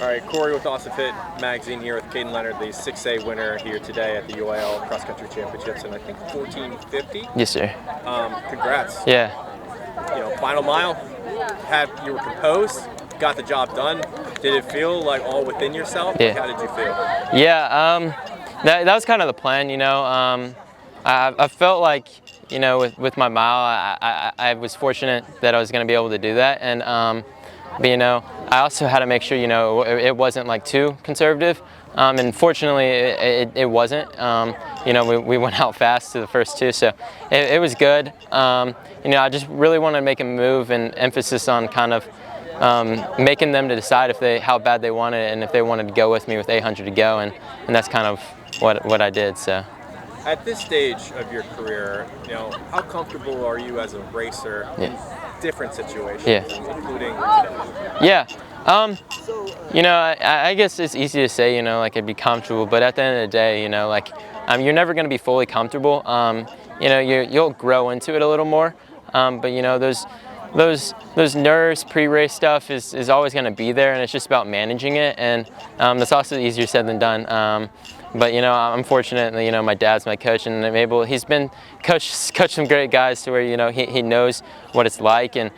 All right, Corey with Austin Fit Magazine here with Caden Leonard, the 6A winner here today at the UIL Cross Country Championships in I think 1450. Yes, sir. Congrats. Yeah. You know, final mile, you were composed, got the job done. Did it feel like all within yourself? Yeah. Like, how did you feel? Yeah. That was kind of the plan. You know, I felt like, you know, with my mile, I was fortunate that I was going to be able to do that, and but you know, I also had to make sure, you know, it wasn't like too conservative, and fortunately it wasn't. You know, we went out fast to the first two, so it was good. You know, I just really want to make a move and emphasis on kind of making them to decide how bad they wanted it and if they wanted to go with me with 800 to go, and that's kind of what I did. So. At this stage of your career, you know, how comfortable are you as a racer in different situations, including today? Yeah. You know, I guess it's easy to say, you know, like I'd be comfortable, but at the end of the day, you know, like you're never going to be fully comfortable. You know, you'll grow into it a little more, but you know, those nerves, pre-race stuff is always going to be there, and it's just about managing it, and that's also easier said than done. But you know, I'm fortunate that, you know, my dad's my coach, and he's been coached some great guys to where, you know, he knows what it's like, and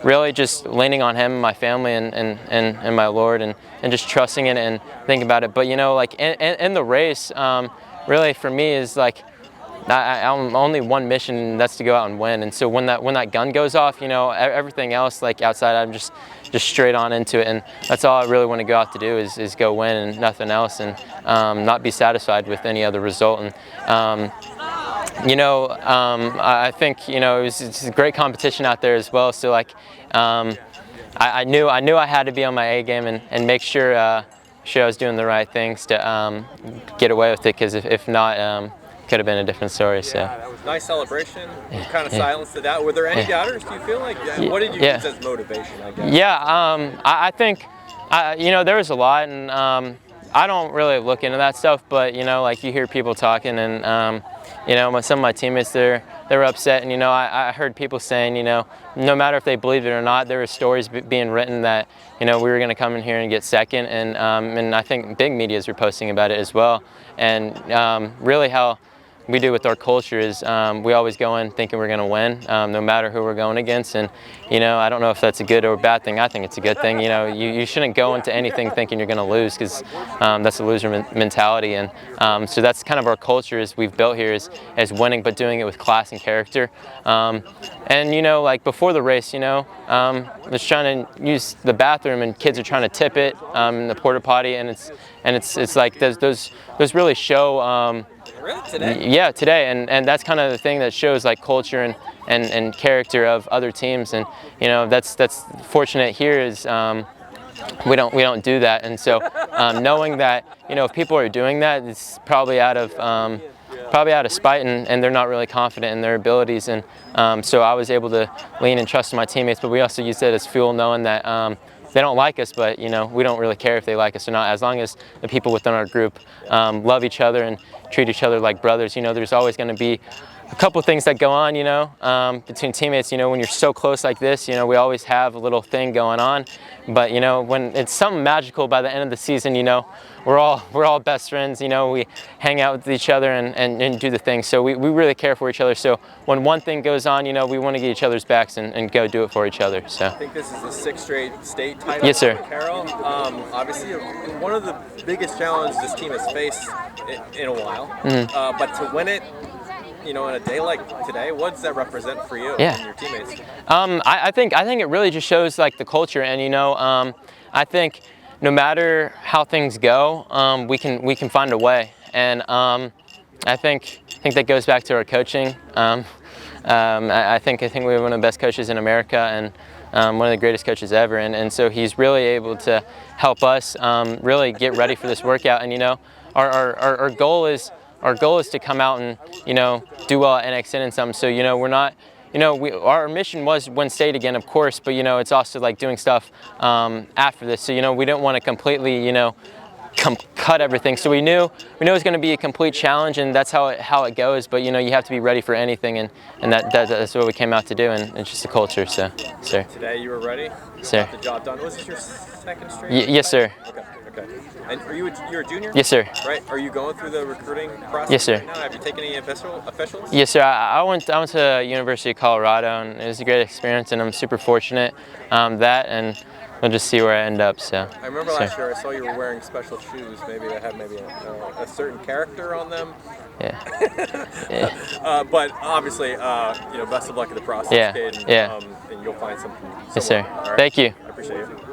really just leaning on him and my family and my Lord, and just trusting it and thinking about it. But you know, like in the race, really for me is like I'm only one mission, and that's to go out and win. And so when that gun goes off, you know, everything else like outside, I'm just straight on into it, and that's all I really want to go out to do is go win and nothing else, and not be satisfied with any other result. And you know, I think, you know, it's a great competition out there as well. So like, I knew I had to be on my A game and make sure I was doing the right things to get away with it, because if not, could have been a different story. So. That was a nice celebration. Kind of silenced it out. Were there any doubters, do you feel like? What did you use as motivation, I guess? Yeah, I think, you know, there was a lot, and I don't really look into that stuff, but you know, like you hear people talking, and you know, some of my teammates they were upset, and you know, I heard people saying, you know, no matter if they believed it or not, there were stories being written that, you know, we were going to come in here and get second, and I think big medias were posting about it as well, and really how we do with our culture is we always go in thinking we're going to win, no matter who we're going against. And you know, I don't know if that's a good or a bad thing. I think it's a good thing. You know, you shouldn't go into anything thinking you're going to lose, because that's a loser mentality. And so that's kind of our culture is we've built here is winning, but doing it with class and character. And you know, like before the race, you know, I was trying to use the bathroom, and kids are trying to tip it in the porta potty, and it's like those really show. Really? Today? Yeah, today, and that's kind of the thing that shows like culture and character of other teams, and you know, that's fortunate here is we don't do that, and so knowing that, you know, if people are doing that, it's probably out of spite, and they're not really confident in their abilities, and so I was able to lean and trust my teammates, but we also use that as fuel, knowing that they don't like us, but you know, we don't really care if they like us or not, as long as the people within our group love each other and treat each other like brothers. You know, there's always going to be a couple things that go on, you know, between teammates. You know, when you're so close like this, you know, we always have a little thing going on, but you know, when it's something magical by the end of the season, you know, we're all best friends. You know, we hang out with each other and do the thing. So we really care for each other. So when one thing goes on, you know, we want to get each other's backs and go do it for each other. So I think this is the 6th straight state title. Yes, sir. Carroll. Obviously, one of the biggest challenges this team has faced in a while. Mm-hmm. But to win it, you know, in a day like today, what does that represent for you and your teammates? I think it really just shows like the culture, and you know, I think no matter how things go, we can find a way, and I think that goes back to our coaching. I think we have one of the best coaches in America, and one of the greatest coaches ever, and so he's really able to help us really get ready for this workout. And you know, our goal is to come out and, you know, do well at NXN and something. So you know, we're not, you know, our mission was win state again, of course, but you know, it's also like doing stuff after this. So you know, we don't want to completely, you know, cut everything. So we knew it was going to be a complete challenge, and that's how it goes. But you know, you have to be ready for anything, and that's what we came out to do, and it's just the culture. So, sir. Today you were ready. Sir. Got the job done. Was this your second straight? Yes, sir. Okay. And you're a junior? Yes, sir. Right. Are you going through the recruiting process? Yes, sir. Right now? Have you taken any officials? Yes, sir. I went to University of Colorado, and it was a great experience, and I'm super fortunate and we'll just see where I end up. So. I remember last year I saw you were wearing special shoes. Maybe that had a certain character on them. Yeah. But obviously, best of luck in the process, Yeah. Caden. Yeah. And you'll find something. Yes, sir. Right. Thank you. I appreciate it.